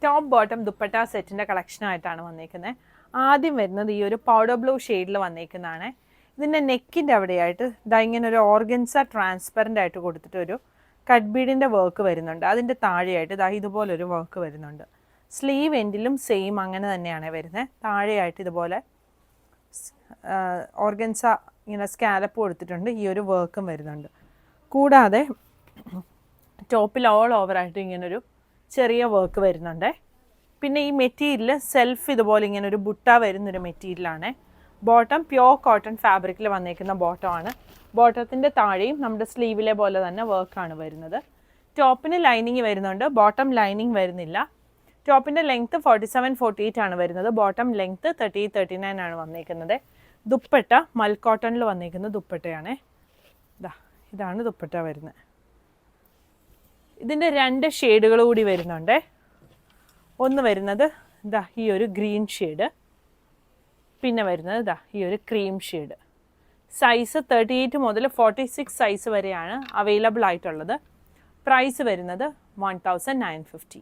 Top bottom dupatta സെറ്റിൻ്റെ കളക്ഷനായിട്ടാണ് വന്നേക്കുന്നത്. ആദ്യം വരുന്നത് ഈ ഒരു പൗഡർ ബ്ലൂ ഷെയ്ഡിൽ വന്നേക്കുന്നതാണ്. ഇതിൻ്റെ നെക്കിൻ്റെ അവിടെയായിട്ട് ഇതാ ഇങ്ങനെ ഒരു ഓർഗൻസ ട്രാൻസ്പെറൻ്റ് ആയിട്ട് കൊടുത്തിട്ടൊരു കട്ട് ബീഡിൻ്റെ വർക്ക് വരുന്നുണ്ട്. അതിൻ്റെ താഴെയായിട്ട് ഇതാ ഇതുപോലൊരു വർക്ക് വരുന്നുണ്ട്. സ്ലീവ് എൻഡിലും സെയിം അങ്ങനെ തന്നെയാണ് വരുന്നത്. താഴെയായിട്ട് ഇതുപോലെ ഓർഗൻസ ഇങ്ങനെ സ്കാലപ്പ് കൊടുത്തിട്ടുണ്ട്. ഈ ഒരു വർക്കും വരുന്നുണ്ട്. കൂടാതെ ടോപ്പിൽ ഓൾ ഓവറായിട്ട് ഇങ്ങനൊരു ചെറിയ വർക്ക് വരുന്നുണ്ട്. പിന്നെ ഈ മെറ്റീരിയൽ സെൽഫ് ഇതുപോലെ ഇങ്ങനെ ഒരു ബുട്ട വരുന്നൊരു മെറ്റീരിയലാണ്. ബോട്ടം പ്യോർ കോട്ടൺ ഫാബ്രിക്കിൽ വന്നേക്കുന്ന ബോട്ടമാണ്. ബോട്ടത്തിൻ്റെ താഴെയും നമ്മുടെ സ്ലീവിലെ പോലെ തന്നെ വർക്കാണ് വരുന്നത്. ടോപ്പിന് ലൈനിങ് വരുന്നുണ്ട്, ബോട്ടം ലൈനിങ് വരുന്നില്ല. ടോപ്പിൻ്റെ ലെങ്ത്ത് 47-48 ആണ് വരുന്നത്. ബോട്ടം ലെങ്ത്ത് 38-39 ആണ് വന്നേക്കുന്നത്. ദുപ്പട്ട മൽക്കോട്ടണിൽ വന്നേക്കുന്ന ദുപ്പട്ടയാണ്. ഇതാണ് ദുപ്പട്ട വരുന്നത്. ഇതിൻ്റെ 2 ഷെയ്ഡുകൾ കൂടി വരുന്നുണ്ട്. ഒന്ന് വരുന്നത് ഈ ഒരു ഗ്രീൻ ഷെയ്ഡ്, പിന്നെ വരുന്നത് ഈ ഒരു ക്രീം ഷെയ്ഡ്. സൈസ് 38 മുതൽ 46 സൈസ് വരെയാണ് അവൈലബിൾ ആയിട്ടുള്ളത്. പ്രൈസ് വരുന്നത് 1950.